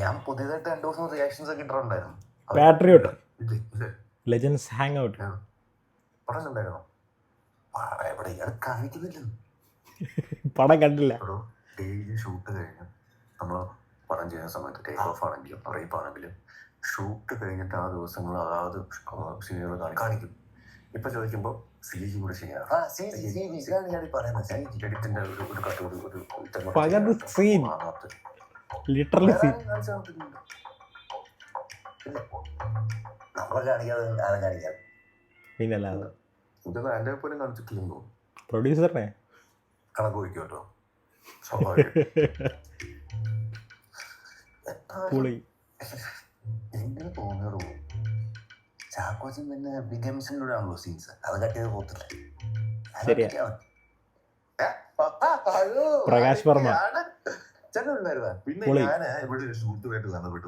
ഞാൻ പുതിയതായിട്ട് 2 ദിവസം റിയാക്ഷൻസ് ഒക്കെ ഇട്ടിട്ടുണ്ടായിരുന്നു. പാട്രിയോട്ട്, ലെജൻസ് ഹാങ് ഔട്ട് പടം കണ്ടായിരുന്നു. പടം എവിടെ ഇയാൾ കാണിക്കുന്നില്ല. പടം കണ്ടില്ല. ഡെയിലി ഷൂട്ട് കഴിഞ്ഞ് നമ്മൾ പടം ചെയ്യുന്ന സമയത്ത് ടേക്ക് ഓഫ് ആണെങ്കിലും റേപ്പ് ആണെങ്കിലും ഷൂട്ട് കഴിഞ്ഞിട്ട് ആ ദിവസങ്ങൾ അതാത് സീനുകൾ കാണിക്കും. ഇപ്പൊ ചോദിക്കുമ്പോൾ CG കൂടെ ശരിയാണ്. എഡിറ്റിന്റെ ഒരു കട്ട് സീൻ ലിറ്ററലി സീൻ നമ്മളെ കാണിക്കാതെ ആരെ കാണിക്കാതെ പിന്നല്ലാതെ ഇതൊന്നും എൻ്റെ പോലും കാണിച്ചിട്ടില്ലെന്നോ. പ്രൊഡ്യൂസറിനെ കണക്ക് വയ്ക്കും കേട്ടോ. എങ്ങനെ തോന്നിയോ ചാക്കോച്ചൻ പിന്നെ ബിഗംസിൻ്റെ ആണല്ലോ സീൻസ്. അത് കട്ട് ചെയ്ത് പോകത്തില്ല. പ്രകാശ് വർമ്മ പിന്നെ ഞാൻ ഇവിടെ ഷൂട്ടുമായിട്ട് ബന്ധപ്പെട്ട്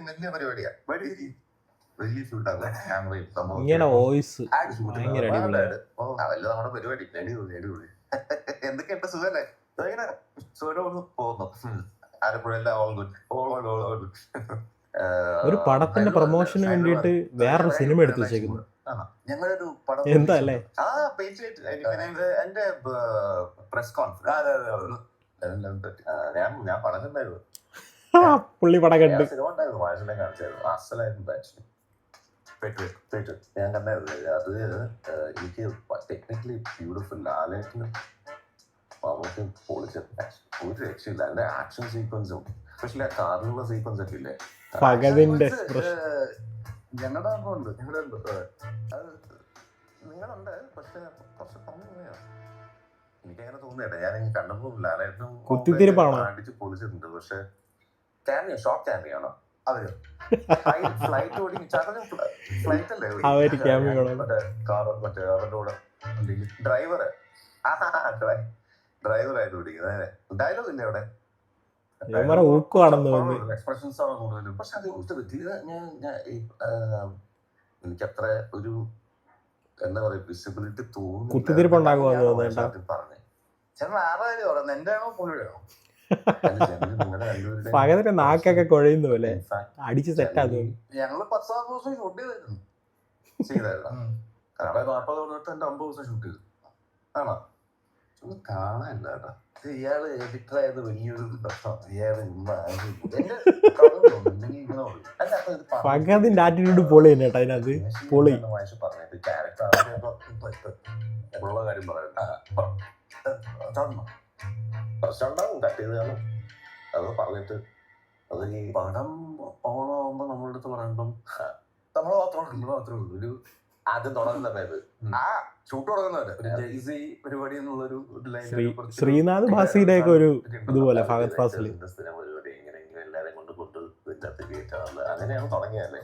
വലിയ പരിപാടിയാ. വലിയ ഷൂട്ടാണ്. ഇങ്ങനെ വോയിസ് അതല്ല നമ്മുടെ പരിപാടി. അടിപൊളി. എന്തൊക്കെയുണ്ട്? സുഖല്ലേ? ഇങ്ങനെ സുഖം പോകുന്നു. ആലപ്പുഴയെല്ലാം ഓൾ ഗുഡ്. ഒരു പടത്തിന്റെ പ്രൊമോഷന് വേണ്ടിയിട്ട് വേറൊരു സിനിമ എടുത്തു വെച്ചേക്കുന്നു. ഞങ്ങളൊരു പടം എന്താ അല്ലേ? എന്റെ പ്രസ് കോൺഫറൻസ് ഞാൻ പടം കണ്ടായിരുന്നു. പുള്ളി പടം കണ്ടു. സിനിമ ഉണ്ടായിരുന്നു. വാഴനെ കാണിച്ചായിരുന്നു. അസലായിരുന്നു ബാച്ച്. ഞാൻ കണ്ടായിരുന്നു. അത് എനിക്ക് ടെക്നിക്കലി ബ്യൂട്ടിഫുൾ. ലാലേട്ടനും നമുക്ക് പൊളിച്ച ഒരു രക്ഷയില്ല. അതിന്റെ ആക്ഷൻ സീക്വൻസും എസ്പെഷ്യലി ആ കാറിലുള്ള സീക്വൻസ് ഒക്കെ ഇല്ലേ, ഞങ്ങളുടെ ഉണ്ട്. അത് നിങ്ങളുണ്ട്. പക്ഷെ കുറച്ച് തോന്നിയാണ് എനിക്കങ്ങനെ തോന്നിയട്ടെ. ഞാൻ കണ്ടപ്പോ ലാലേട്ടനും അടിച്ച് പൊളിച്ചിട്ടുണ്ട്. പക്ഷെ ക്യാമിയോ ഷോർട്ട് ക്യാമിയോ ആണോ അവര്? ഫ്ലൈറ്റ് ഓടിക്കും. ഫ്ലൈറ്റ് അല്ലേ മറ്റേ അവരുടെ കൂടെ ഡ്രൈവറായിട്ട് ഓടിക്കുന്നത്. ഡയലോഗ് ഇല്ലേ അവിടെ? എക്സ്പ്രഷൻസ് ആണ് കൂടുതലും. പക്ഷെ അത് എനിക്കത്ര ഒരു എന്താ പറയാ വിസിബിലിറ്റി തോന്നുന്നു. പറഞ്ഞു ചേട്ടൻ ആരായാലും പറയുന്നത് എന്റെ ആണോ പുള്ളിയുടെയാണോ? നാക്കൊക്കെ കുഴയുന്ന പോലെ അടിച്ച് സെറ്റാകും. ഞങ്ങള് 10 ദിവസം ഷൂട്ട് ചെയ്തായിരുന്നു. 40 ദിവസത്തെ 50 ദിവസം ഷൂട്ട് ചെയ്തു. ആണോ? കാണാനില്ല കേട്ടോ. ഇയാള് എഡിറ്ററായത് വലിയൊരു പ്രശ്നം. ഫഹദിന്റെ ആറ്റിറ്റ്യൂഡ് പൊളി തന്നെ കേട്ടോ. അതിനകത്ത് പൊളി പറഞ്ഞിട്ട് ക്യാരക്ടർ ഉള്ള കാര്യം പറയുന്നത് പ്രശ്നം ഉണ്ടാവും. കട്ട് ചെയ്ത് കാണും. അത് പറഞ്ഞിട്ട് അത് ഈ പടം ഓണമാകുമ്പോ നമ്മളുടെ അടുത്ത് പറയുമ്പം നമ്മള് മാത്രമേ ഉള്ളൂ ഒരു ആദ്യം തുടങ്ങുന്ന സമയത്ത് ആ ഷൂട്ട് തുടങ്ങുന്നവര് ഒരു ജെയ്സി പരിപാടി എന്നുള്ളൊരു ശ്രീനാഥ് ഭാസിയുടെ ഒക്കെ ഒരു ഇതുപോലെ പരിപാടി എങ്ങനെയെങ്കിലും എല്ലാരെയും കൊണ്ട് കയറ്റാറുണ്ട്. അങ്ങനെയാണ് തുടങ്ങിയല്ലേ.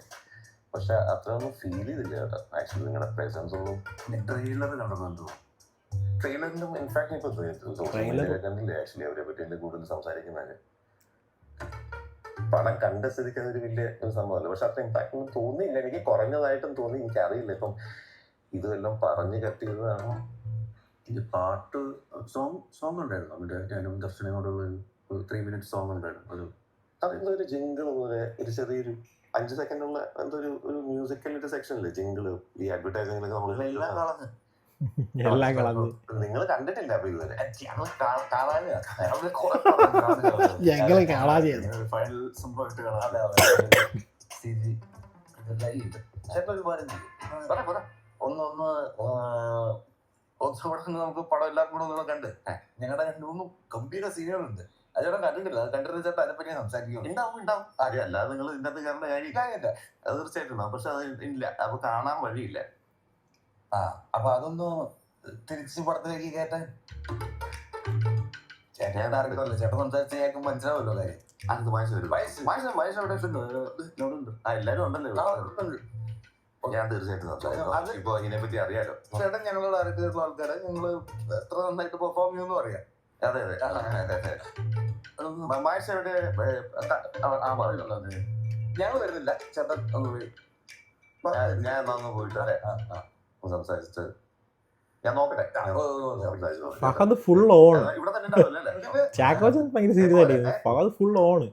പക്ഷെ അത്രയൊന്നും ഫീൽ ചെയ്തില്ല കേട്ടോ. ആക്ച്വലി നിങ്ങളുടെ പ്രസൻസ് ഒന്നും ട്രെയിലർ കണ്ടെന്നു. ട്രെയിലറിലും ഇൻഫാക്ട് ഇപ്പൊ സോഷ്യൽ മീഡിയ കണ്ടില്ലേ ആക്ച്വലി അവരെ പറ്റി കൂടുതൽ സംസാരിക്കുന്നത്. പടം കണ്ട സ്ഥിതിക്ക് അതൊരു വലിയ ഒരു സംഭവമല്ല. പക്ഷെ അത്ര ഇമ്പാക്ട് ഒന്നും തോന്നിയില്ല. എനിക്ക് കുറഞ്ഞതായിട്ടും തോന്നി. എനിക്കറിയില്ല ഇപ്പം ഇതെല്ലാം പറഞ്ഞു കെട്ടിയതാണോ. ഇത് പാട്ട് സോങ് ഉണ്ടായിരുന്നു. അവരുടെ ഞാനും ദർശനയോടുള്ള ഒരു 3 minute സോങ് ഉണ്ടായിരുന്നു. അതെന്തോ ഒരു ജിങ്കിൾ പോലെ ഒരു ചെറിയൊരു 5 സെക്കൻഡുള്ള എന്തോ ഒരു മ്യൂസിക്കലിന്റെ സെക്ഷനില്ലേ ജിങ്കിള്. ഈ അഡ്വർടൈസിംഗിലൊക്കെ നമ്മൾ നിങ്ങൾ കണ്ടിട്ടില്ല അപ്പൊ ഇതുവരെ. ഫൈനൽ സംഭവമായിട്ട് നമുക്ക് പടം എല്ലാവർക്കും കൂടെ ഒന്നുകൂടെ കണ്ട് ഞങ്ങളുടെ 2-3 ഗംഭീര സീനുകളുണ്ട്. അത് ചേട്ടൻ കണ്ടിട്ടില്ല. അത് കണ്ടിട്ട് ചേട്ടൻ അതിനെപ്പറ്റി സംസാരിക്കും. ഉണ്ടാവും ആരും അല്ലാതെ നിങ്ങൾ ഇതിനകത്ത് കയറേണ്ട കാര്യമില്ല. അത് തീർച്ചയായിട്ടും ഉണ്ടാവും. പക്ഷെ അത് ഇല്ല. അപ്പൊ കാണാൻ വഴിയില്ല. അപ്പൊ അതൊന്ന് തിരിച്ച് പടത്തിലേക്ക് കയറ്റാൻ ചേട്ടൻ അറിയില്ല. ചേട്ടൻ സംസാരിച്ച് കേൾക്കും മനസ്സിലാവല്ലോ കാര്യം. അത് വയസ്സ് എല്ലാരും ഉണ്ടല്ലോ. ഞാൻ തീർച്ചയായിട്ടും സംസാരിക്കും. ഇപ്പൊ ഇതിനെപ്പറ്റി അറിയാലോ. ചേട്ടൻ ഞങ്ങളോട് അറിയിച്ചിട്ടുള്ള ആൾക്കാരെ ഞങ്ങള് എത്ര നന്നായിട്ട് പെർഫോം ചെയ്യുമെന്നും അറിയാം. അതെ മാഷയുടെ ഞങ്ങൾ വരുന്നില്ല. ചേട്ടൻ ഒന്ന് പോയി ഞാൻ ഒന്ന് പോയിട്ട് സംസാരിച്ചിട്ട് ഞാൻ നോക്കട്ടെ. Fahad full on. ചാക്കോച്ചൻ ഭയങ്കര സീരിയസ് ആയിട്ട് ഫഹദ് ഫുൾ ഓൺ.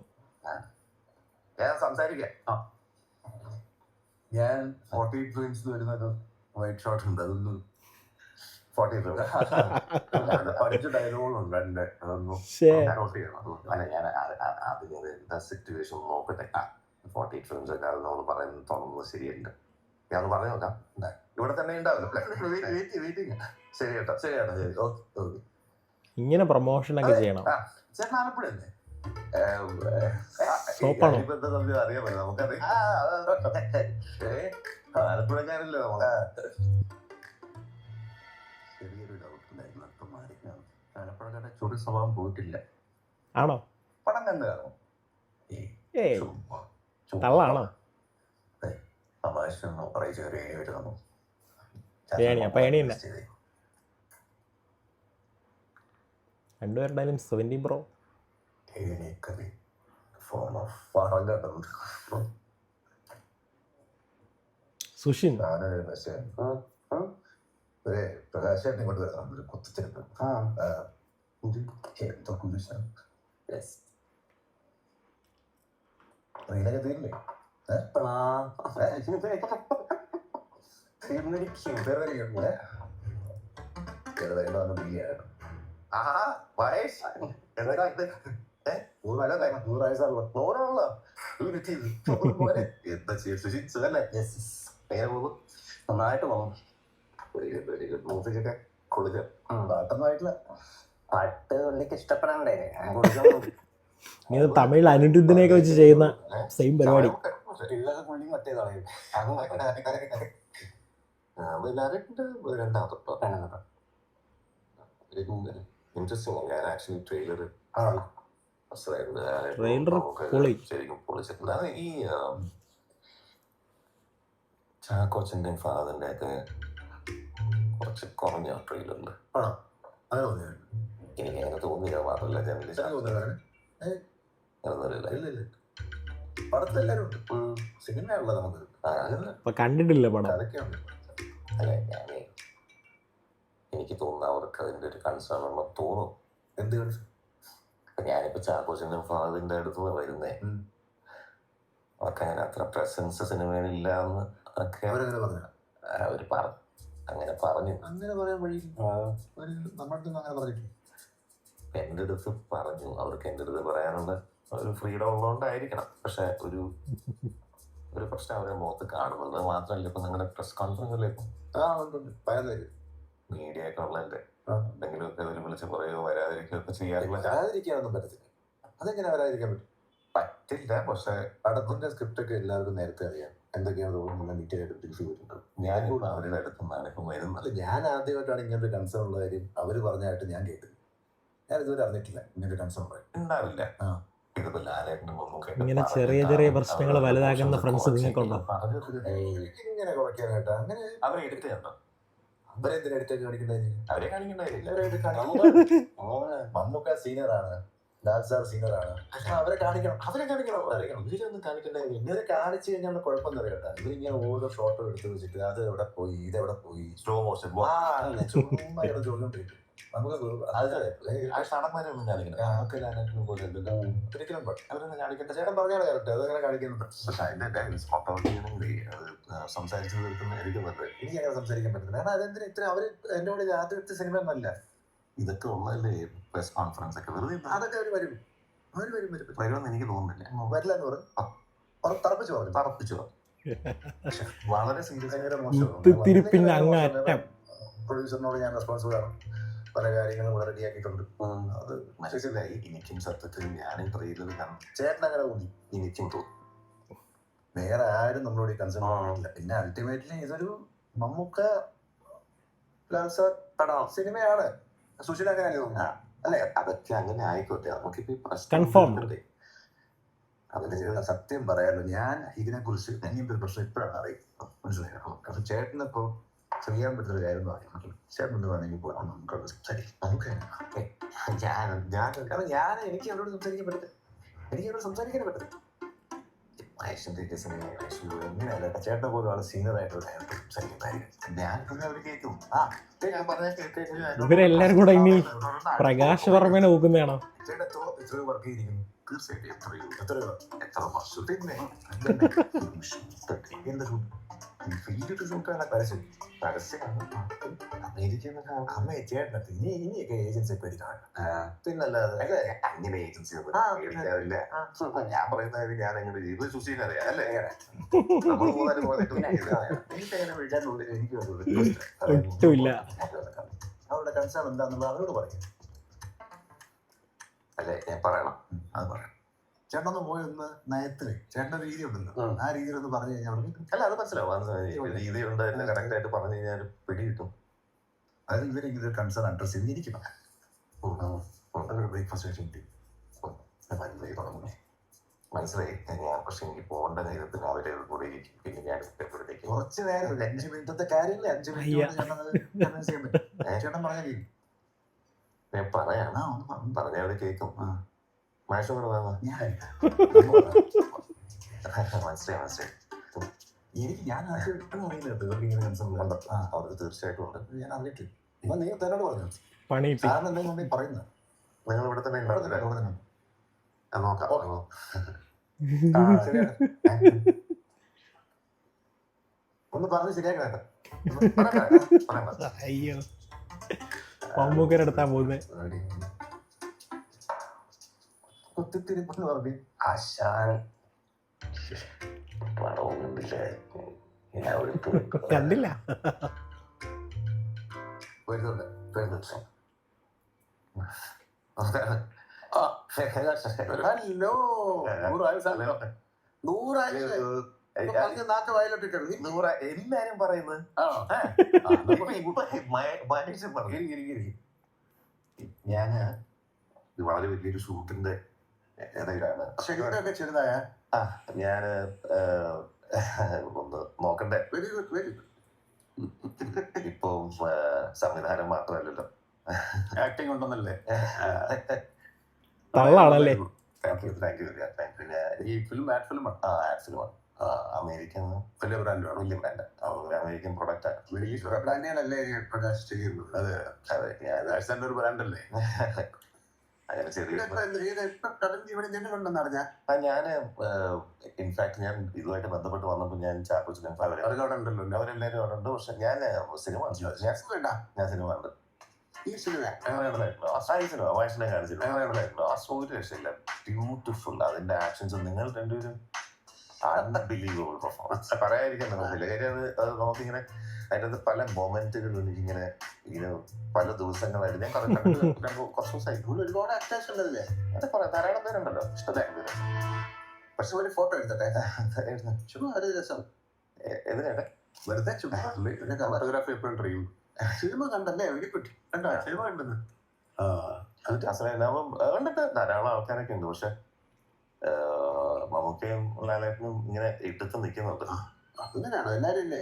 ഞാൻ സംസാരിക്കാം. ഞാൻ 40 ഡ്രീംസിൽ വരുന്ന ഒരു വൈറ്റ് ഷോട്ട് ഉണ്ട്, അതൊന്ന് 40 പഠിച്ച ഡയലോഗുണ്ട് എന്റെ, അതൊന്നും ശ്ശേ. നോട്ട് ചെയ്യണം. അല്ല ഞാൻ ആദ്യം എന്താ സിറ്റുവേഷൻ നോക്കട്ടെ. 40 ഫിലിംസ് ഒക്കെ അത് നമ്മൾ പറയുന്നത് തോന്നുന്നത് ശരിയല്ല. ഞാൻ ഒന്ന് പറഞ്ഞു നോക്കാം. ഇവിടെ തന്നെ ഉണ്ടാവില്ല. ശരി കേട്ടോ, ശരി കേട്ടോ, ശരി. ഓക്കെ. ഇങ്ങനെ പ്രൊമോഷൻ ഒക്കെ ചെയ്യണം. ചേട്ടൻ ആലപ്പുഴ അല്ലേ? സോപ്പാണോ? അറിയാൻ പറ്റും നമുക്കറിയാം. ആലപ്പുഴക്കാരല്ലേ നമ്മള്. ചെറിയൊരു ഡൗട്ട് ഉണ്ടായിരുന്നു, അപ്പം മാറിക്കാണ്. ആലപ്പുഴക്കാരുടെ ചൊറി സ്വഭാവം പോയിട്ടില്ല. ആണോ? പടം കണ്ടു കാണും. ഏയ് തള്ളാണോ? തമാശ പറയും, ചെറിയ ഏണി വരുന്നു. ഏണി, അപ്പൊ ഏണി തന്നെ. രണ്ടുപേരുടെയും 70 ബ്രോ. ഏണിക്കറി ഫോം ഓഫ് പടം കണ്ടത്. സുഷിൻ. ഞാനൊരു മെസ്സേജ് പ്രകാശായിട്ട് ഇങ്ങോട്ട് വരണം, ഒരു കുത്തിച്ചെടുപ്പ്. എന്തോ കുരിശാണ്. റീലൊക്കെ തീരില്ലേ? നന്നായിട്ട് പോകും. മ്യൂസിക്കൊക്കെ കൊടുക്കുക. പാട്ടൊന്നുമായിട്ടില്ല. പാട്ട് പുള്ളിക്ക് ഇഷ്ടപ്പെടാണ്ടേ. ഇത് തമിഴിൽ അനിരുദ്ധിനെയൊക്കെ വെച്ച് ചെയ്യുന്ന സെയിം പരിപാടി. ഇൻട്രസ്റ്റിംഗ്. ഞാൻ ആക്ച്വലി ട്രെയിലർ പൊളി. ശരിക്കും പൊളിച്ചിട്ടുണ്ട്. അത് ഈ ചാക്കോച്ചന്റെ ഫാദറിന്റെ ഒക്കെ കുറച്ച് കുറഞ്ഞ ട്രെയിലറിൽ എനിക്ക് അങ്ങനെ തോന്നിയില്ല. മാത്രമല്ല പടത്തിലെല്ലാരും സിനിമയുള്ളത് നമുക്ക് അപ്പൊ കണ്ടിട്ടില്ല പടം. അതൊക്കെയുണ്ട്. അല്ല ഞാനേ എനിക്ക് തോന്നുന്നു അവർക്ക് അതിന്റെ ഒരു കൺസേൺ ഉണ്ടെന്ന് തോന്നും. എന്ത് കൺസേൺ? ഞാനിപ്പോ ചാക്കോച്ചന്റെ ഫാദറിന്റെ അടുത്ത് വരുന്നേ, അവർക്ക് അങ്ങനെ അത്ര പ്രസൻസ് സിനിമയിലില്ല എന്ന് ഒക്കെ അവരങ്ങനെ പറഞ്ഞു. അവര് അങ്ങനെ പറഞ്ഞു. അങ്ങനെ പറയാൻ വഴി നമ്മുടെ അങ്ങനെ പറഞ്ഞിട്ടില്ല. എൻ്റെ അടുത്ത് പറഞ്ഞു. അവർക്ക് എൻ്റെ അടുത്ത് പറയാനുള്ള ഒരു ഫ്രീഡം ഉള്ളതുകൊണ്ടായിരിക്കണം. പക്ഷെ ഒരു പ്രശ്നം അവരെ മുഖത്ത് കാണുന്നുണ്ട്. മാത്രമല്ല ഇപ്പൊ നിങ്ങളുടെ പ്രസ് കോൺഫറൻസിലേക്ക് മീഡിയ ഒക്കെ ഉള്ളതിന്റെ എന്തെങ്കിലുമൊക്കെ അതിൽ വിളിച്ച് പറയുകയോ വരാതിരിക്കുകയൊക്കെ വരാതിരിക്കാനൊന്നും പറ്റത്തില്ല. അതെങ്ങനെ വരാതിരിക്കാൻ പറ്റില്ല. പക്ഷെ പടത്തിന്റെ സ്ക്രിപ്റ്റ് ഒക്കെ എല്ലാവർക്കും നേരത്തെ അറിയാം, എന്തൊക്കെയാണ് തോന്നുന്നത്. ഡീറ്റെയിൽ ബ്രീഫ് ചെയ്തിട്ടുണ്ട്. ഞാനിപ്പോൾ അവരുടെ അടുത്തുനിന്നാണ് ഇപ്പം വരുന്നത്. ഞാൻ ആദ്യമായിട്ടാണ് ഇങ്ങനൊരു കൺസേൺ ഉള്ള കാര്യം അവർ പറഞ്ഞായിട്ട് ഞാൻ കേട്ടത്. ഞാൻ ഇതുവരെ അറിഞ്ഞിട്ടില്ല ഇങ്ങനൊരു കൺസേൺ ഉണ്ടാവില്ല. ഇതിപ്പോ ലാലേട്ടനും ഇങ്ങനെ ചെറിയ ചെറിയ പ്രശ്നങ്ങൾ വലുതാക്കുന്ന ഫ്രണ്ട്സ് നിങ്ങൾക്കുണ്ടോ? ഇങ്ങനെ കുറയ്ക്കാനായിട്ട് അങ്ങനെ അവരെ എടുത്ത് കണ്ടോ? അവരെ എന്തിനാ എടുത്തേക്ക് കാണിക്കണ്ടായിരിക്കും? അവരെ കാണിക്കണ്ടായിരിക്കും. മമ്മൂക്ക സീനിയറാണ്, ലാൽ സാർ സീനിയറാണ്. അവരെ കാണിക്കണം. ഇവരൊന്നും കാണിക്കണ്ടായിരിക്കും. ഇവരെ കാണിച്ചു കഴിഞ്ഞാൽ കുഴപ്പമൊന്നും അറിയട്ടെ. ഇവരിങ്ങനെ ഓരോ ഷോട്ടോ എടുത്ത് വെച്ചിട്ട് അത് എവിടെ പോയി, ഇതെവിടെ പോയി, സ്ലോ മോഷൻ ചുമ്മാ ചോദിച്ചോണ്ടിരിക്കും. നമുക്ക് ഷടന്മാരൊന്നും കാണിക്കണം. നമുക്ക് ലാലേട്ടനും പോലെ ഒരിക്കലും അവരൊന്നും കാണിക്കേണ്ട. ചേട്ടൻ പറഞ്ഞാണ് കറക്റ്റ്, അതങ്ങനെ കാണിക്കുന്നുണ്ട്. പക്ഷെ അതിന്റെ സ്പോട്ട് ഔട്ട് ചെയ്യണമെങ്കിൽ അത് സംസാരിച്ചു തീർക്കുന്നതായിരിക്കും നല്ലത്. എനിക്ക് അങ്ങനെ സംസാരിക്കാൻ പറ്റുന്നില്ല. കാരണം അതെന്തിനാ ഇത്ര അവര് എന്റെ കൂടെ ആദ്യത്തെ സിനിമ ഒന്നല്ല. ഇതൊക്കെ ഉള്ളതല്ലേ പ്രസ് കോൺഫറൻസ് ഒക്കെ. വെറുതെ അതൊക്കെ അവർ വരും വരുമെന്ന് എനിക്ക് തോന്നുന്നില്ല. വരില്ല എന്ന് പറഞ്ഞു തറപ്പിച്ചു പറഞ്ഞു. വളരെ സീരിയസ്. തിരിപ്പിന്റെ അങ്ങറ്റം. പ്രൊഡ്യൂസറിനോട് ഞാൻ റെസ്പോൺസിബിൾ ആണ്. പല കാര്യങ്ങളും ഇവിടെ റെഡിയാക്കിയിട്ടുണ്ട്. അത് മനസ്സിലായി. എനിക്കും സത്യത്തിൽ ഞാനും ട്രെയിലർ കാണും. ചേട്ടൻ അങ്ങനെ തോന്നി. എനിക്കും തോന്നി. വേറെ ആരും നമ്മളോട് ഈ കൺസേൺ ആയിട്ടില്ല. പിന്നെ അൾട്ടിമേറ്റ്ലി ഇതൊരു മമ്മൂക്ക ലാൽ സാർ സിനിമയാണ്. സുശീൽ അങ്ങനെ തോന്നുന്നു അല്ലെ? അതൊക്കെ അങ്ങനെ ആയിക്കോട്ടെ. നമുക്കിപ്പോ അതിന് സത്യം പറയാലോ, ഞാൻ ഇതിനെ കുറിച്ച് ഇങ്ങനത്തെ ഒരു പ്രശ്നം ഇപ്പോഴാണ് അറിയുന്നത്. മനസ്സിലായോ? പക്ഷെ ചേട്ടനിപ്പോ ചെയ്യാൻ പറ്റുന്ന കാര്യം എന്ന് പറയുന്നത് ചേട്ടൻ വേണമെങ്കിൽ പോകാം. നമുക്ക് എനിക്ക് അവരോട് സംസാരിക്കാൻ പറ്റില്ല. എനിക്ക് അവരോട് സംസാരിക്കാൻ പറ്റില്ല. എങ്ങനെയല്ല ചേട്ടനെ പോലും ആള് സീനിയർ ആയിട്ടുള്ള ഇവരെല്ലാരും കൂടെ ഇനി പ്രകാശ് വർമ്മേനെ നോക്കുന്നതാണോ? എത്രയോ വർക്ക് ചെയ്തിരിക്കുന്നു. തീർച്ചയായിട്ടും എത്ര വർഷം പിന്നെ എന്ത് ഷൂട്ട് ഫീൽഡ് ഷൂട്ടാണ് പരസ്യം അമേരിക്കൻ അമ്മ ചേട്ടനത്ത് ഇനിയൊക്കെ ഏജൻസി പേടിക്കാണ്. പിന്നല്ലാതെ അങ്ങനെ ഏജൻസി മേടിക്കാറില്ല. ഞാൻ പറയുന്ന കാര്യം ഞാൻ എങ്ങനെ ചെയ്ത് സുശീല അറിയാം അല്ലേ? നമ്മൾ മൂന്നാല് എനിക്കങ്ങനെ വിളിച്ചാൽ എനിക്ക് ഒട്ടുമില്ല. അവരുടെ കൺസേൺ എന്താണെന്നുള്ളത് അവരോട് പറയും. അല്ലെ ഞാൻ പറയണം. അത് പറയാം. ചേട്ടനൊന്ന് പോയി ഒന്ന് നയത്തില് ചേട്ടൻ്റെ രീതി ഉണ്ടല്ലോ, ആ രീതിയിലൊന്ന് പറഞ്ഞു കഴിഞ്ഞാൽ അവർക്ക് അല്ല അത് മനസ്സിലാവും. രീതി ഉണ്ട് കറക്റ്റ് ആയിട്ട് പറഞ്ഞു കഴിഞ്ഞാൽ പിടി കിട്ടും. അത് ഇവരെങ്കിലും കൺസേൺ അഡ്രസ് ചെയ്തിരിക്കണം. അവരുടെ ബ്രേക്ക്ഫാസ്റ്റ് കഴിച്ചിട്ട് മനസ്സിലായി. ഞാൻ പക്ഷെ എനിക്ക് പോകേണ്ട നേരത്തിന് അവരെ കൂടെ ഇരിക്കും. പിന്നെ ഞാൻ എപ്പോഴത്തേക്ക് കുറച്ച് നേരം 5 മിനിറ്റത്തെ കാര്യമില്ല, 5 മിനിറ്റ് കൺവിൻസ് ചെയ്യാൻ പറ്റും. ചേട്ടൻ പറഞ്ഞാൽ ഞാൻ പറയാം. പറഞ്ഞ അവര് കേൾക്കും. മാഷ് കൂടെ വന്നു. മനസ്സിലായി. എനിക്ക് ഞാൻ അറിയില്ല ഇങ്ങനെ കൺസേൺ ഉണ്ട്. അവർക്ക് തീർച്ചയായിട്ടും ഉണ്ട്. ഞാൻ അറിയിട്ടില്ല. നിങ്ങൾ തന്നോട് പറഞ്ഞു പണി കിട്ടി. സാറിന് എന്തെങ്കിലും പറയുന്നത് നിങ്ങൾ ഇവിടെ തന്നെ ഉണ്ടാവില്ല. നോക്കാം. ഒന്ന് പറഞ്ഞ് ശരിയാക്കണേ. അയ്യോ, മമ്മൂക്കരെടുത്താ പോകുന്നത്. കുത്തിത്തിരിപ്പെന്ന് പറഞ്ഞു ആശാൻ കണ്ടില്ല. വരുന്നുണ്ട്. ഹലോ, 100 നാക്ക് വയലോട്ടിട്ടുണ്ട്. എല്ലാരും പറയുന്നത് ഞാന് ഇത് വളരെ വലിയൊരു ഷൂട്ടിന്റെ ഇടയിലാണ്. ശരീരമൊക്കെ ചെറുതായ ഞാന് ഒന്ന് നോക്കണ്ടേ. Very good, very good. ഇപ്പം സംവിധാനം മാത്രമല്ലല്ലോ, ആക്ടിങ് ഉണ്ടെന്നല്ലേ? തള്ളാണല്ലേ. Thank you. ഈ ഫിലിം ആഡ് ഫിലിമാണ്. ആഡ് ഫിലിമാണ്. അമേരിക്കൻ വലിയ ബ്രാൻഡാണ്. വലിയ ബ്രാൻഡ്, അമേരിക്കൻ പ്രൊഡക്റ്റാണ്. ബ്രാൻഡിനല്ലേ പ്രകാശ് ചെയ്യുന്നത്? അതെ, ഒരു ബ്രാൻഡല്ലേ? അങ്ങനെ ചെറിയ ഉണ്ടെന്ന് അറിഞ്ഞാ ഞാന് ഇൻഫാക്ട് ഞാൻ ഇതുമായിട്ട് ബന്ധപ്പെട്ട് വന്നപ്പോൾ ഞാൻ ചാക്കോച്ചൻ അവരൊക്കെ അവിടെ ഉണ്ടല്ലോ. അവരെല്ലാവരും അവിടെ ഉണ്ട്. പക്ഷെ ഞാൻ സിനിമ ഉണ്ട്. ഈ സിനിമ വയസ്സിനെ കാണിച്ചിട്ടുണ്ട്. ആ ഒരു രക്ഷയില്ല. ബ്യൂട്ടിഫുൾ. അതിന്റെ ആക്ഷൻസ് നിങ്ങൾ രണ്ടുപേരും അൺബിലീവബിൾ പെർഫോമൻസ്. പറയാതിരിക്കാൻ പറ്റില്ല. കാര്യം അത് നമുക്കിങ്ങനെ അതിൻ്റെ അത് പല മൊമെന്റുകളും എനിക്കിങ്ങനെ പല ദിവസങ്ങളായിട്ട് ഞാൻ കുറച്ച് ദിവസമായി. ഒരുപാട് ആക്ടേഴ്സ് ഉണ്ടല്ലേ? അത് പറയാം, ധാരാളം പേരുണ്ടല്ലോ, ഇഷ്ടം പേര്. പക്ഷെ ഒരു ഫോട്ടോ എടുത്തട്ടെ. ചുമ്മാ ഒരു രസം. എന്തിനാട്ടെ വെറുതെ ചുമ്മാ ഫോട്ടോഗ്രാഫി എപ്പോഴും ഡ്രീം. സിനിമ കണ്ടല്ലേ? Very good. കണ്ടോ സിനിമ കണ്ടെന്ന്? കണ്ടിട്ട് ധാരാളം ആൾക്കാരൊക്കെ ഉണ്ട്. പക്ഷെ മമ്മൂക്കയും ലാലേട്ടനും ഇങ്ങനെ എടുത്ത് നിൽക്കുന്നുണ്ട്. അങ്ങനെയാണോ? എല്ലാരും ഇല്ലേ?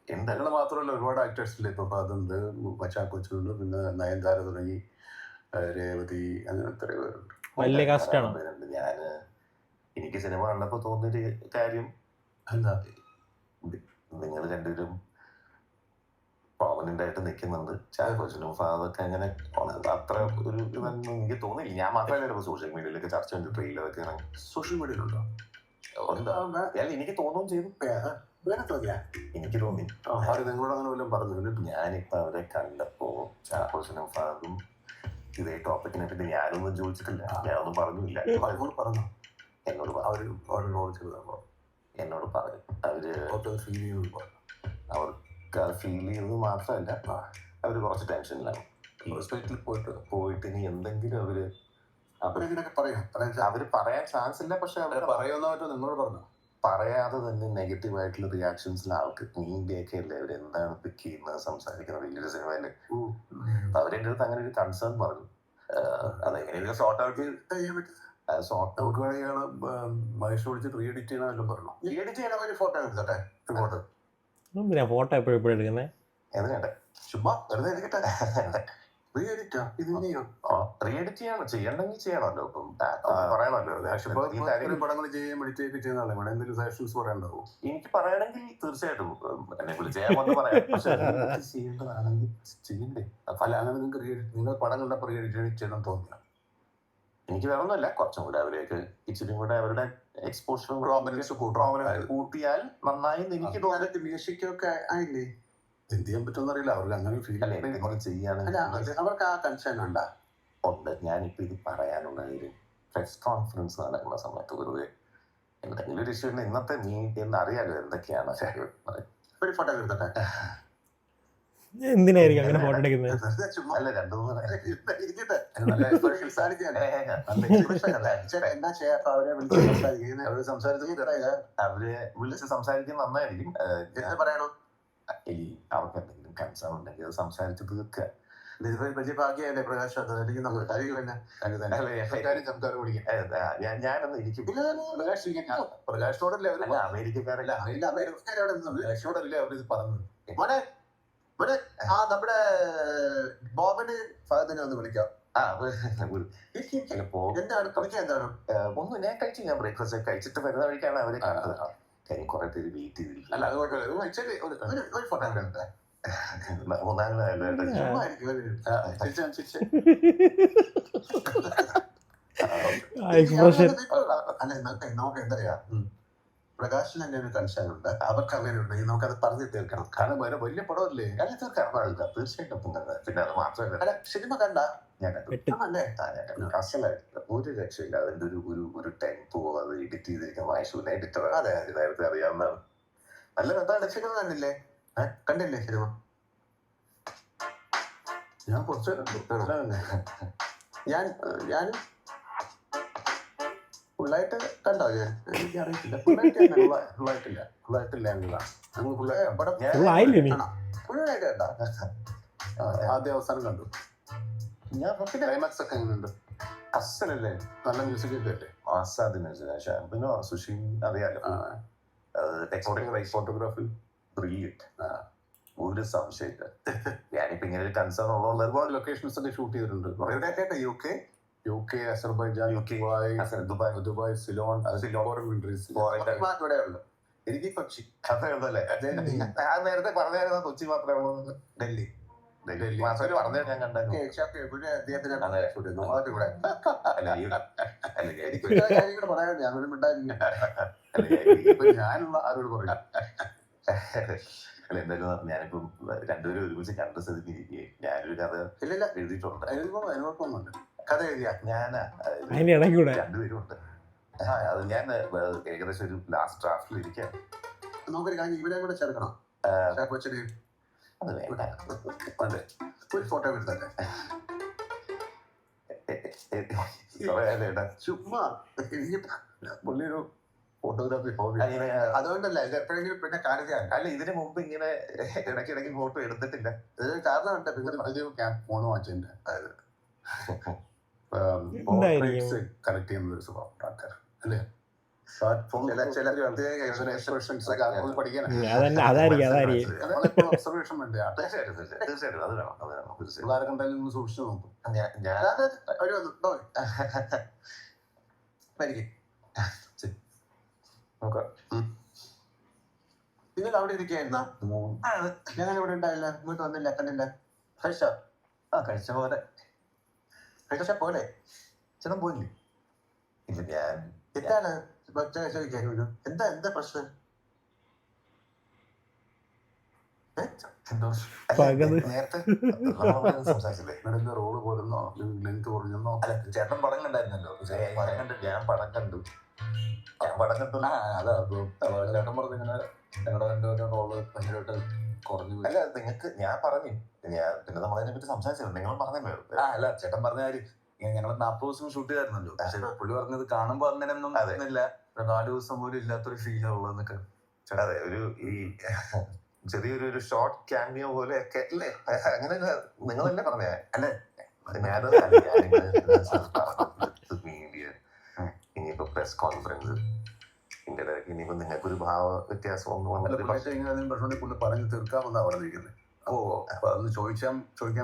എന്തെങ്കിലും മാത്രമല്ല, ഒരുപാട് ആക്ടേഴ്സ് ഇല്ലേ? ഇപ്പൊ അതുണ്ട്, ചാക്കോച്ചുണ്ട്, പിന്നെ നയൻതാര തുടങ്ങി രേവതി, അങ്ങനെ എത്രയോ പേരുണ്ട്. വലിയ കാസ്റ്റാണ്. ഞാന് എനിക്ക് സിനിമ കണ്ടപ്പോ തോന്നിയൊരു കാര്യം എന്താ, നിങ്ങൾ രണ്ടുപേരും പ്രോമിനന്റ് ആയിട്ട് നിൽക്കുന്നുണ്ട്. ചാക്കോച്ചനും ഫാദൊക്കെ അങ്ങനെ അത്ര ഒരു ഇതൊന്നും എനിക്ക് തോന്നിയില്ല. ഞാൻ മാത്രമല്ല സോഷ്യൽ മീഡിയയിലൊക്കെ ചർച്ച ചെയ്ത് ട്രെയിലറൊക്കെ ഇറങ്ങി. സോഷ്യൽ മീഡിയയിലുണ്ടോ? എനിക്ക് തോന്നുകയും ചെയ്തു. എനിക്ക് തോന്നി. ആര് നിങ്ങളോട് അങ്ങനെ വല്ലതും പറഞ്ഞു? ഞാനിപ്പോ അവരെ കണ്ടപ്പോ ചാക്കോച്ചനും ഫാദും ഇതേ ടോപ്പിക്കിനെ പറ്റി ഞാനൊന്നും ചോദിച്ചിട്ടില്ല, ഞാനൊന്നും പറഞ്ഞില്ല. പറഞ്ഞു എന്നോട് പറഞ്ഞു അവര് ഫീൽ ചെയ്തു. അവർക്ക് ഫീൽ ചെയ്തത് മാത്രമല്ല, അവര് കുറച്ച് ടെൻഷനിലാണ്. ഹോസ്പിറ്റലിൽ പോയിട്ട് ഇനി എന്തെങ്കിലും അവരെങ്ങനെയൊക്കെ പറയാം? അവര് പറയാൻ ചാൻസ് ഇല്ല. പക്ഷെ പറയുന്ന പറ്റോ? നിങ്ങളോട് പറഞ്ഞു പറയാതെ തന്നെ നെഗറ്റീവ് ആയിട്ടുള്ള റിയാക്ഷൻസിൽ ആൾക്ക് മീഡിയൊക്കെ അല്ലേ അവർ എന്താണ് പിക്ക് ചെയ്യുന്നത്, സംസാരിക്കുന്നത് വലിയൊരു സിനിമയില്. അവരെന്റെ അടുത്ത് അങ്ങനെ ഒരു കൺസേൺ പറഞ്ഞു. അതെങ്ങനെയൊക്കെ സോർട്ട് ഔട്ട് ചെയ്യാൻ പറ്റും. സോർട്ട് ഔട്ട് വേണമെങ്കിൽ മഹേഷ് വിളിച്ച് റീ എഡിറ്റ് ചെയ്യണമെങ്കിലും പറഞ്ഞു. റീ എഡിറ്റ് ചെയ്യണ ഒരു ഫോട്ടോ എടുത്തട്ടെ. ഫോട്ടോ എപ്പോഴും എടുക്കുന്നേ എന്തിനാട്ടെ? ചുമ്മാ വെറുതെ എടുക്കട്ടെ. റീ എഡിറ്റ് ചെയ്യണമെങ്കിൽ ചെയ്യണമല്ലോ. ഇപ്പം പറയണമല്ലോ. പടങ്ങൾ ചെയ്യാൻ മെഡിറ്റേറ്റ് ചെയ്യുന്നതാണ്. ഇവിടെ എന്തെങ്കിലും സജഷൻസ് പറയാനുണ്ടാവും? എനിക്ക് പറയണമെങ്കിൽ തീർച്ചയായിട്ടും എന്നെ വിളിച്ച് ചെയ്യാമെന്ന് പറയാം. പക്ഷെ ചെയ്യേണ്ടതാണെങ്കിൽ ചെയ്യണ്ടേ? അല്ല, അങ്ങനെ നിങ്ങൾക്ക് നിങ്ങൾ പടം കണ്ടപ്പോൾ റീ എഡിറ്റ് ചെയ്യണം തോന്നില്ല? എനിക്ക് വേറൊന്നുമല്ല, കുറച്ചും കൂടെ അവരെയൊക്കെ ഇച്ചിരി കൂടെ അവരുടെ എക്സ്പോഷറും കൂട്ടിയാൽ നന്നായി എനിക്ക് തോന്നുന്നു. മ്യൂസിക്കൊക്കെ ആയില്ലേ, എന്ത് ചെയ്യാൻ പറ്റുമെന്ന് അറിയില്ല. അവർക്ക് അങ്ങനെ ഫീൽ ചെയ്യാൻ അവർക്ക് ആ കൺസേൺ ഉണ്ടാ ഉണ്ട്. ഞാനിപ്പോ ഇത് പറയാനുള്ള ഒരു പ്രസ് കോൺഫറൻസ് നടക്കുന്ന സമയത്ത് വെറുതെ എന്തെങ്കിലും ഒരു ഇഷ്യൂ ഇന്നത്തെ നീ എന്നറിയാലോ എന്തൊക്കെയാണ് ഒരു ഫോട്ടോ എടുത്തട്ടെ. എന്തിനായിരിക്കും അങ്ങനെ ഫോട്ടോ എടുക്കുന്നത്? അല്ല, 2-3 എന്താ ചെയ്യാ, അവരെ അവരെ വിളിച്ച് സംസാരിക്കുന്നത് നന്നായിരിക്കും. പറയണോ, അവർക്ക് എന്തെങ്കിലും കൺസേൺ ഉണ്ടെങ്കിൽ അത് സംസാരിച്ച് തീർക്കുക. വലിയ ഭാഗ്യല്ലേ പ്രകാശ്, അല്ലെങ്കിൽ നമ്മൾ ഞാനൊന്നും എനിക്ക് പ്രകാശോടല്ലേ അല്ല, അമേരിക്കക്കാരല്ല, പ്രകാശോടല്ലേ അവരിത് പറഞ്ഞത്. മോനെ മോനെ, ആ നമ്മുടെ ബോബന് ഫഹദിനെ ഒന്ന് വിളിക്കാം. എന്താണ് കളിക്കാൻ, എന്താണ് ഒന്നും ഞാൻ കഴിച്ചു. ഞാൻ ബ്രേക്ക്ഫാസ്റ്റ് കഴിച്ചിട്ട് വരുന്ന വഴിക്കാണ് അവരെ കണ്ടത്. കാര്യം കുറെ പേര് വെയിറ്റ് ചെയ്തിരിക്കും. അല്ല, അതുകൊണ്ട് ഒരു ഫോട്ടോ എടുക്കട്ടെ. എക്സ്പ്രഷൻ നമുക്ക് എന്താ പറയാ, പ്രകാശിന് തന്നെ ഒരു കൺസേൺ ഉണ്ട്, അവർക്ക് അങ്ങനെ ഉണ്ടെങ്കിൽ നമുക്കത് പറഞ്ഞു തീർക്കണം. കാരണം വേറെ വലിയ പടമല്ലേ, അത് തീർക്കാം തീർച്ചയായിട്ടും. പിന്നെ അത് മാത്രമല്ല, അല്ല സിനിമ കണ്ട ഞാൻ അസലായിട്ട് ഒരു രക്ഷയില്ല. അതിന്റെ ഒരു ടെമ്പോ അത് എഡിറ്റ് ചെയ്തിരിക്കുന്ന വായിച്ചു എഡിറ്റർ. അതെ, നേരത്തെ അറിയാവുന്നതാണ്. നല്ല എന്താണ് സിനിമ കണ്ടില്ലേ, കണ്ടില്ലേ സിനിമ? ഞാൻ കുറച്ച് ഞാൻ ഫുള്ളായിട്ട് കണ്ടോ? എനിക്ക് അറിയത്തില്ല, ഫുള്ളായിട്ടില്ല ഫുള്ളായിട്ട് കണ്ട. ആദ്യ അവസാനം കണ്ടു ഞാൻ. ക്ലൈമാക്സ് ഒക്കെ എങ്ങനെയുണ്ട്? അസലല്ലേ, നല്ല മ്യൂസിക് ഒക്കെ അല്ലേ? ആസാദിന് പിന്നെ സുഷി അറിയാലോ, ഫോട്ടോഗ്രാഫി ബ്രില്യന്റ്, ഒരു സംശയമില്ല. ഞാനിപ്പോ ഇങ്ങനെ ഒരു കൺസേൺ ഉള്ളതുകൊണ്ട് ഒരുപാട് ലൊക്കേഷൻസ് ഒക്കെ ഷൂട്ട് ചെയ്തിട്ടുണ്ട്. UK, അസർബൈജാൻ, ദുബായ്, സിലോൺ, എനിക്ക് കൊച്ചി. അതല്ലേ നേരത്തെ പറഞ്ഞായിരുന്നു, കൊച്ചി മാത്രമേ ഉള്ളൂ. ഡൽഹി പറഞ്ഞ ഞാൻ കണ്ടായിരുന്നു. ഞാനുള്ള ആരോട് പറയും. അല്ല, എന്തായാലും ഞാനിപ്പം രണ്ടുപേരും ഒരുമിച്ച് കണ്ട സ്ഥിതിക്ക് ഞാനൊരു കഥ എഴുതിയിട്ടുണ്ട്. കഥ എഴുതിയ രണ്ടുപേരും ഉണ്ട്. അത് ഞാൻ ഏകദേശം ഒരു ലാസ്റ്റ് ഡ്രാഫ്റ്റിൽ ഇരിക്കാം. നമുക്കൊരു കാര്യം ഇവിടെ കൂടെ ചേർക്കണം. അത് വേണ്ട, ഒരു ഫോട്ടോ എടുത്തല്ലേ ചുമ്മാ. പുള്ളിയൊരു ഫോട്ടോഗ്രാഫി ഹോബി. അതുകൊണ്ടല്ല ഇത് എപ്പോഴെങ്കിലും പിന്നെ കാര്യമാണ്. അല്ല, ഇതിനു മുമ്പ് ഇങ്ങനെ ഇടയ്ക്കിടയ്ക്ക് ഫോട്ടോ എടുത്തിട്ടില്ല. ഇതിന് കാരണമുണ്ട്. പിന്നെ ഫോൺ വാങ്ങിച്ചതിന്റെ അതായത് കണക്ട് ചെയ്യുന്ന ഒരു സ്വഭാവം ആൾക്കാർ അല്ലേ? ഒബ്സർവേഷൻ വേണ്ടേ? തീർച്ചയായിട്ടും അത് വേണം. പിള്ളേരെ കണ്ടാലും സൂക്ഷിച്ചു നോക്കും. നിങ്ങൾ അവിടെ ഇരിക്കുകയായിരുന്ന? ഞാൻ ഇവിടെ ഉണ്ടായില്ല, ഇങ്ങോട്ട് വന്നില്ല, കണ്ടില്ല. കഴിച്ചോ? കഴിച്ച പോലെ പോലെ ചേട്ടൻ പോയില്ലേ? ഇല്ല, ഞാൻ എന്താണ് എന്താ എന്താ പ്രശ്നം? നേരത്തെ സംസാരിച്ചില്ലേ, റോള് പോലെന്നോ ലെങ്ത് കുറഞ്ഞെന്നോ? അല്ല, ചേട്ടൻ പടം കണ്ടായിരുന്നല്ലോ. ഞാൻ പടം കണ്ടു. അതാ ചേട്ടൻ പറഞ്ഞു ഇങ്ങനെ ഞങ്ങളുടെ റോള് ഭയങ്കരമായിട്ട് കുറഞ്ഞു. അല്ല, നിങ്ങൾക്ക് ഞാൻ പറഞ്ഞു, പിന്നെ നമ്മളതിനെ പറ്റി സംസാരിച്ചല്ലോ, നിങ്ങളും പറഞ്ഞല്ലോ. അല്ല, ചേട്ടൻ പറഞ്ഞ കാര്യം ഞങ്ങൾ 40 ദിവസം ഷൂട്ട് ചെയ്യാറുണ്ടല്ലോ. പക്ഷെ പുള്ളി പറഞ്ഞത് കാണുമ്പോ അങ്ങനെയൊന്നും അറിയുന്നില്ല, 4 ദിവസം പോലും ഇല്ലാത്തൊരു ഫീൽ ഉള്ളതെന്നൊക്കെ. അതെ, ഈ ചെറിയൊരു ഷോർട്ട് ക്യാമിയോ പോലെ ഒക്കെ അല്ലേ? അങ്ങനെ നിങ്ങളല്ലേ പറഞ്ഞേ? അല്ലെ, മീഡിയ ഇനിയിപ്പോ പ്രസ് കോൺഫറൻസ് ഇനിയിപ്പോ നിങ്ങൾക്കൊരു ഭാവ വ്യത്യാസം പുള്ളി പറഞ്ഞു തീർക്കാമെന്നാ പറഞ്ഞിരിക്കുന്നത്. അപ്പൊ അതൊന്ന് ചോദിക്കാൻ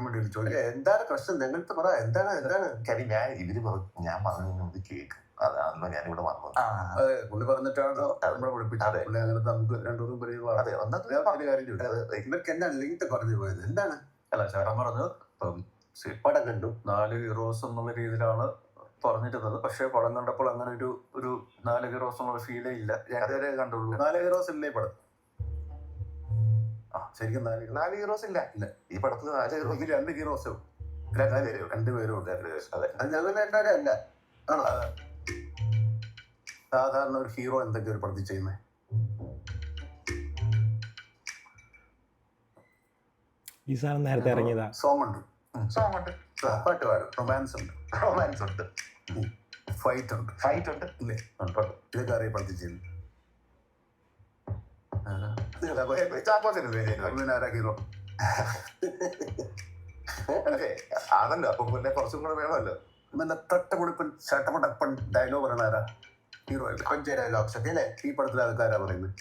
വേണ്ടി ചോദിക്കാം. എന്താണ് പ്രശ്നം? ഞങ്ങൾക്ക് പറ, എന്താണ് കാര്യം ഞാൻ പറഞ്ഞു കേൾക്കും. അതാണ് ഞാനിവിടെ വന്നത്. അതെ, പുള്ളി പറഞ്ഞിട്ടാണ് നമ്മളെ വിളിപ്പിച്ചത്. പുള്ളി അങ്ങനത്തെ നമുക്ക് രണ്ടുപേരും ഇവർക്ക് എന്താണ് ലിങ്ക് പറഞ്ഞു പോയത്? എന്താണ്? അല്ല, ചേട്ടൻ പറഞ്ഞു പടം കണ്ടു, 4 ഹീറോസ് എന്നുള്ള രീതിയിലാണ് പറഞ്ഞിരുന്നത്. പക്ഷേ പടം കണ്ടപ്പോൾ അങ്ങനെ ഒരു 4 ഹീറോസ് എന്നുള്ള ഫീലേ ഇല്ല. അതുവരെ കണ്ടുള്ളൂ. 4 ഹീറോസ് ഇല്ലേ ഈ പടം? ശരിക്കും 4 ഹീറോസ് ഇല്ല. ഈ പടത്തിൽ 4 ഹീറോസ് 2 ഹീറോസോ 2 പേരും ഉണ്ട്. അതെ. അത് ഞങ്ങൾ രണ്ടുപേരും അല്ല. ആണോ? സാധാരണ ഒരു ഹീറോ എന്തൊക്കെ ഒരു പടത്തിൽ ചെയ്യുന്നത്? ഈ സാധനം നേരത്തെ ഇറങ്ങിയതാ. സോങ് ഉണ്ട്, പാട്ട് പാടും, റൊമാൻസ് ഉണ്ട്, ഫൈറ്റ് ഉണ്ട് ഇല്ലേ? ഇതൊക്കെ അറിയ പടത്തിൽ ചെയ്യുന്നു. ആരാ ഹീറോ? ആണല്ലോ. അപ്പൊ പിന്നെ കുറച്ചും കൂടെ വേണമല്ലോ. നല്ല തട്ടമുടിപ്പൻ ചട്ടമുടപ്പൻ ഡയലോഗ് പറയണ ആരാ? ഹീറോ അല്ലേ? കൊഞ്ച ഡയലോഗ്സ് ഒക്കെ അല്ലേ ഈ പടത്തിൽ? അതൊക്കെ ആരാ പറയുന്നത്?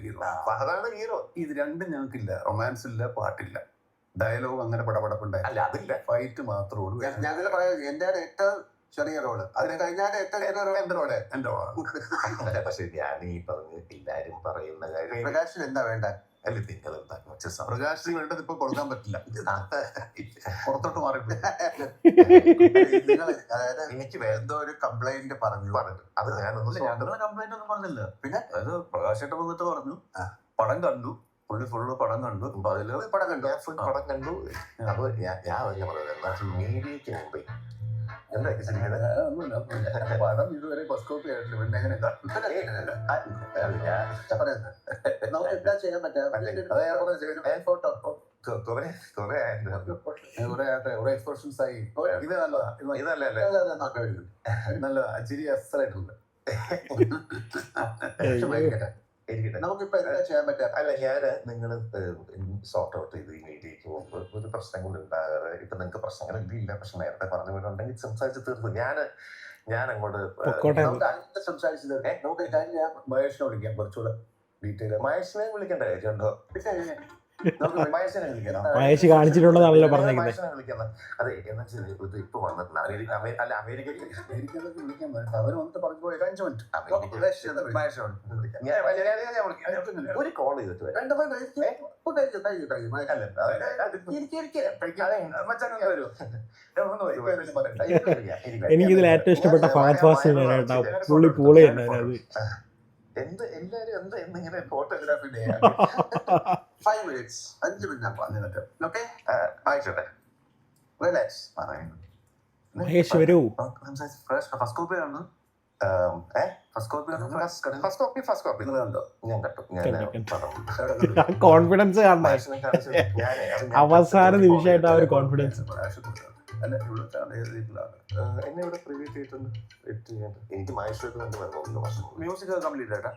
ഹീറോ. അതാണ് ഹീറോ. ഇത് രണ്ടും ഞങ്ങൾക്കില്ല. റൊമാൻസ് ഇല്ല, പാട്ടില്ല, ഡയലോഗ് അങ്ങനെ പടപടപ്പുണ്ടായി. അല്ല, അതില്ല. ഫൈറ്റ് മാത്രമേ ഉള്ളൂ. ഞങ്ങൾ പറയാം എന്റെ ഏറ്റവും ചെറിയ റോള്, അതിനെ കഴിഞ്ഞാൽ ഏറ്റവും ചെറിയ റോള് എന്റെ റോളാണ്. പക്ഷെ ഞാൻ ഈ പറഞ്ഞ് എല്ലാരും പറയുന്ന കാര്യം പ്രകാശിന് എന്താ വേണ്ട? അല്ല, നിങ്ങൾ പ്രകാശിന് വേണ്ടത് ഇപ്പൊ കൊടുക്കാൻ പറ്റില്ല. പുറത്തോട്ട് മാറി. നിങ്ങൾ അതായത് എനിക്ക് എന്തോ ഒരു കംപ്ലൈന്റ് പറഞ്ഞു. അത് ഞങ്ങള് കംപ്ലൈന്റ് ഒന്നും പറഞ്ഞില്ല. പിന്നെ അതായത് പ്രകാശേട്ടൻ വന്നിട്ട് പറഞ്ഞു പടം കണ്ടു, ഫുള്ള് പടം കണ്ടു. അപ്പൊ അതില് പടം കണ്ടു, പടം കണ്ടു. അപ്പൊ ഞാൻ അതല്ല പറയുന്നത്, മീഡിയക്ക് മുമ്പേ പടം ഇതുവരെ ബസ്കോപ്പി ആയിട്ടില്ല. പിന്നെ എങ്ങനെ നമുക്ക് എന്താ ചെയ്യാൻ പറ്റുക? എക്സ്പ്രഷൻസ് ആയി. ഇത് നല്ലതാ, നല്ല ചിരി അസറായിട്ടുണ്ട്. നമുക്കിപ്പോ എന്താ ചെയ്യാൻ പറ്റുക? അല്ല, നിങ്ങൾ സോർട്ട് ഔട്ട് ചെയ്ത് ഈ മീഡിയക്ക് മുമ്പ് ഒരു പ്രശ്നങ്ങൾ ഉണ്ടാകാറ്. ഇപ്പൊ നിങ്ങൾക്ക് പ്രശ്നങ്ങൾ ഇല്ല, പക്ഷെ നേരത്തെ പറഞ്ഞു വിടുന്നുണ്ടെങ്കിൽ സംസാരിച്ച് തീർന്നു. ഞാൻ അങ്ങോട്ട് സംസാരിച്ചത് നമുക്ക് ഞാൻ മഹേഷിനെ വിളിക്കാം, കുറച്ചുകൂടെ ഡീറ്റെയിൽ. മഹേഷിനെ വിളിക്കേണ്ട കാര്യമുണ്ടോ? മഹേഷ് കാണിച്ചിട്ടുള്ളതാണല്ലോ പറഞ്ഞേക്കുന്നത്. മഹേഷിനെ വിളിക്കുന്നത്. അതെ, എന്ന് വെച്ചാൽ ഇത് ഇപ്പൊ വന്നിട്ടുണ്ട്. അമേരിക്കക്ക് വിളിക്കാൻ അവർ വന്നിട്ട് പറഞ്ഞു പോയി 5 മിനിറ്റ് ഒരു കോൾ ചെയ്തിട്ട് എനിക്കിതിൽ ഏറ്റവും ഇഷ്ടപ്പെട്ട ഫഹദ് ഫാസിലാണ് കേട്ടോ. പുള്ളി പൂളി തന്നെ അത്. എല്ലാരും എന്തിങ്ങനെ ഫോട്ടോഗ്രാഫി 5 മിനിറ്റ്സ് 5 മിനിറ്റ്. ഓക്കെ, ആയിക്കോട്ടെ. റിലാക്സ്. മഹേഷ് വരൂ. ഫസ്റ്റ് കോപ്പി ആണ്. ഫസ്റ്റ് കോപ്പി കണ്ടോ? ഞാൻ കണ്ടു. കോൺഫിഡൻസ് കാണണേ. അവസാന നിമിഷമായിട്ട് ആ ഒരു കോൺഫിഡൻസ്. എന്നെ ഇവിടെ പ്രിവ്യൂ ചെയ്തിട്ടുണ്ട്. എനിക്ക് മഹേശ്വരത്ത് കണ്ട് വരുന്നു. മ്യൂസിക് കംപ്ലീറ്റ് ആയിട്ടാ.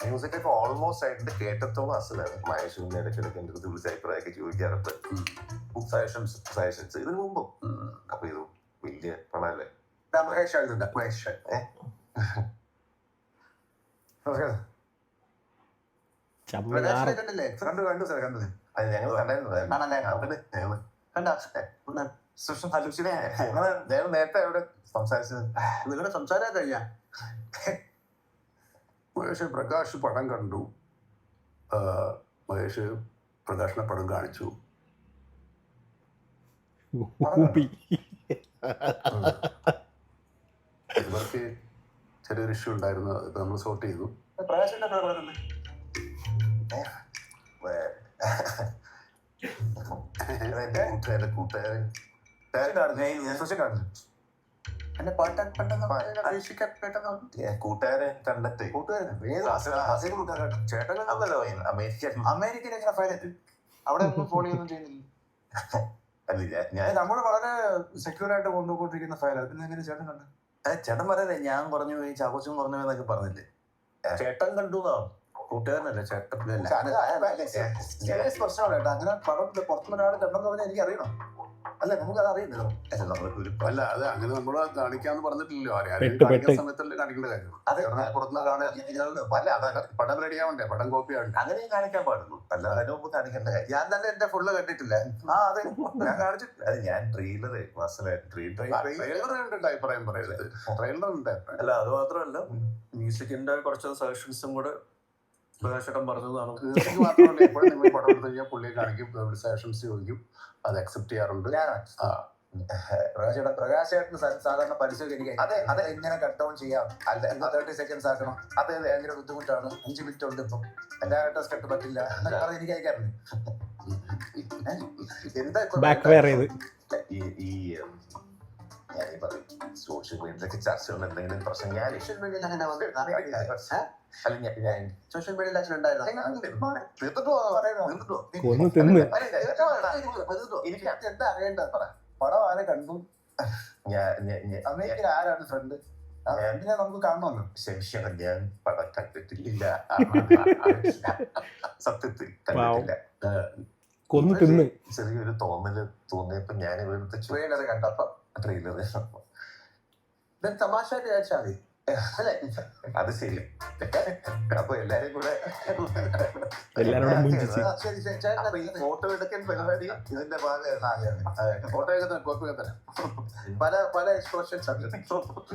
മ്യൂസിക് ഒക്കെ ഓൾമോസ്റ്റ് ആയിട്ട് കേട്ടത്തോളം അസലാണ്. മഹേശ്വരിന്റെ ഇടയ്ക്കിടയ്ക്ക് എൻ്റെ അടുത്ത് വിളിച്ച് അഭിപ്രായമൊക്കെ ചോദിക്കാറുണ്ട്. സജഷൻസ് ഇതിനു മുമ്പും. അപ്പൊ ഇത് വലിയ പടമല്ലേ? കണ്ടു സാർ, കണ്ടത് അത് ഞങ്ങൾ നേരത്തെ അവിടെ സംസാരിച്ചത്. നിങ്ങളുടെ സംസാരം കഴിഞ്ഞാ മഹേഷ് പ്രകാശ് പടം കണ്ടു. മഹേഷ് പ്രകാശിനെ പടം കാണിച്ചു. ഇവർക്ക് ചെറിയൊരു ഇഷ്യൂ ഉണ്ടായിരുന്നു, ഇപ്പൊ നമ്മൾ സോർട്ട് ചെയ്തു. പ്രകാശിന്റെ കൂട്ടുകാരൻ കൂട്ടുകാരൻ കണ്ടിട്ട് ചേട്ടനല്ലോ അമേരിക്കൻ എങ്ങനെ ഫയലെത്തി? അവിടെ ഒന്നും ഫോളോ ഒന്നും ചെയ്യുന്നില്ല. ഞാൻ നമ്മൾ വളരെ സെക്യൂർ ആയിട്ട് കൊണ്ടുപോയിട്ടിരിക്കുന്ന ഫയൽ. പിന്നെ എങ്ങനെ ചേട്ടൻ കണ്ടു? ചേട്ടൻ പറയല്ലേ, ഞാൻ പറഞ്ഞു പോയി, ചാക്കോച്ചും പറഞ്ഞു എന്നൊക്കെ പറഞ്ഞില്ലേ? ചേട്ടൻ കണ്ടു കൂട്ടുകാരനല്ലേ ചേട്ടൻ. പ്രശ്നമാണ് കേട്ടോ. അങ്ങനെ പടം പുറത്തുനിന്ന് ഒരാൾ കണ്ടെന്ന് പറഞ്ഞാൽ എനിക്ക് അറിയണം. അല്ല, നമുക്കത് അറിയില്ലല്ലോ. അല്ല, അത് അങ്ങനെ നമ്മൾ കാണിക്കാന്ന് പറഞ്ഞിട്ടില്ലല്ലോ. സമയത്തല്ലേ കാണിക്കേണ്ട കാര്യം. അതെ, പുറത്തുനിന്ന് കാണാൻ പടം റെഡി ആവണ്ടേ, പടം കോപ്പി ആവണ്ടേ? അങ്ങനെ കാണിക്കാൻ പാടുള്ളൂ. അല്ല, അതിന് മുമ്പ് കാണിക്കേണ്ട കാര്യം. ഞാൻ തന്നെ എന്റെ ഫുള്ള് കണ്ടിട്ടില്ല. അതെ, ഞാൻ കാണിച്ചിട്ടില്ല. അത് ഞാൻ ട്രെയിലറ് ട്രെയിലർ കണ്ടിട്ട് അഭിപ്രായം പറയുന്നത്. ട്രെയിലർ ഉണ്ട്. അല്ല, അത് മാത്രമല്ല, മ്യൂസിക്കിന്റെ കുറച്ച് സജഷൻസും കൂടെ പ്രകാശേട്ടൻ പറഞ്ഞതാണ്. മ്യൂസിക് മാത്രമല്ല, എപ്പോഴും നിങ്ങൾ പടം എടുത്ത് കഴിഞ്ഞാൽ പുള്ളിയെ കാണിക്കും, സജഷൻസ് ചോദിക്കും, അത് അക്സെപ്റ്റ് ചെയ്യാറുണ്ട്. പ്രകാശേട്ടന് സാധാരണ പരസ്യം എനിക്ക് അതെ, അതെ. ഇങ്ങനെ കട്ട് ഡൗൺ ചെയ്യാം അല്ല 30 സെക്കൻഡ്സ് ആക്കണം അതെ അതെ ഭയങ്കര ബുദ്ധിമുട്ടാണ് 5 മിനിറ്റ് ഉണ്ട് ഇപ്പം എല്ലാ കട്ട് പറ്റില്ല എന്നൊക്കെ പറഞ്ഞ് എനിക്ക് അയക്കാറുണ്ട് എന്താ ഇപ്പൊ ബാക്ക് ഫയർ ചെയ്ത് ഈ ഞാൻ ഈ പറയും സോഷ്യൽ മീഡിയയിലൊക്കെ ചർച്ചകൾ എന്തെങ്കിലും പ്രശ്നം ഞാൻ സോഷ്യൽ മീഡിയയിൽ അങ്ങനെ അല്ല ഞാൻ സോഷ്യൽ മീഡിയയിൽ അച്ഛൻ ഉണ്ടായിരുന്നു കൊന്നു തിന്ന് എനിക്ക് എന്താ അറിയേണ്ടത് പറ പടം ആരെ കണ്ടു അമേരിക്കയിൽ ആരാണ് ഫ്രണ്ട് ഫ്രണ്ടിനെ നമുക്ക് കാണണമല്ലോ ശരിയാണ് ഞാൻ പടം കണ്ടിട്ടില്ല സത്യത്തിൽ പാവം. കണ്ടിട്ടില്ല കൊന്നു തിന്ന് ചെറിയൊരു തോന്നല് തോന്നിയപ്പോ ഞാൻ ഇവിടുത്തെ ട്രെയിലർ കണ്ടപ്പോ ട്രെയിലർ തമാശയായിട്ട് വിചാരിച്ചാൽ മതി അല്ലേ അത് ശരി അപ്പൊ എല്ലാരും കൂടെ എല്ലാരോടും മുഞ്ചിച്ച് ആ, ശരി ശരി ചേട്ടൻ അപ്പൊ ഈ ഫോട്ടോ എടുക്കൽ പരിപാടി ഇതിന്റെ ഭാഗമാണ് ഫോട്ടോ എടുക്കുന്ന കുഴപ്പമില്ല പല പല എക്സ്പ്രഷൻസ് ഉണ്ട്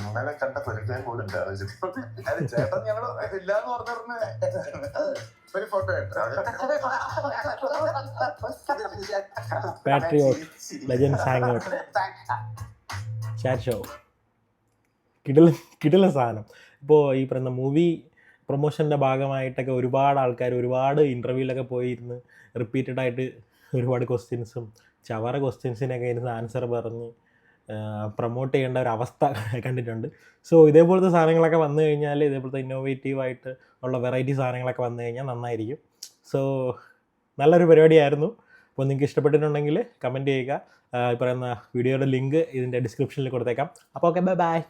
ഇന്നലെ കണ്ട പരിചയം പോലും ഉണ്ടാവില്ല അത് ചേട്ടൻ ഞങ്ങൾ ഇല്ലാന്ന് പറഞ്ഞിരുന്ന ഒരു photo patriot legends hang out chat show കിടിലൻ സാധനം. ഇപ്പോൾ ഈ പറയുന്ന മൂവി പ്രൊമോഷൻ്റെ ഭാഗമായിട്ടൊക്കെ ഒരുപാട് ആൾക്കാർ ഒരുപാട് ഇൻ്റർവ്യൂവിലൊക്കെ പോയിരുന്ന് റിപ്പീറ്റഡ് ആയിട്ട് ഒരുപാട് ക്വസ്റ്റ്യൻസും ചവറ ക്വസ്റ്റ്യൻസിനൊക്കെ ഇരുന്ന് ആൻസർ പറഞ്ഞ് പ്രൊമോട്ട് ചെയ്യേണ്ട ഒരു അവസ്ഥ കണ്ടിട്ടുണ്ട്. സോ ഇതേപോലത്തെ സാധനങ്ങളൊക്കെ വന്നു കഴിഞ്ഞാൽ ഇതേപോലത്തെ ഇന്നോവേറ്റീവായിട്ട് ഉള്ള വെറൈറ്റി സാധനങ്ങളൊക്കെ വന്നു കഴിഞ്ഞാൽ നന്നായിരിക്കും. സോ നല്ലൊരു പരിപാടിയായിരുന്നു. അപ്പോൾ നിങ്ങൾക്ക് ഇഷ്ടപ്പെട്ടിട്ടുണ്ടെങ്കിൽ കമൻറ്റ് ചെയ്യുക. ഈ പറയുന്ന വീഡിയോയുടെ ലിങ്ക് ഇതിൻ്റെ ഡിസ്ക്രിപ്ഷനിൽ കൊടുത്തേക്കാം. അപ്പോൾ ഓക്കെ, ബൈ ബൈ.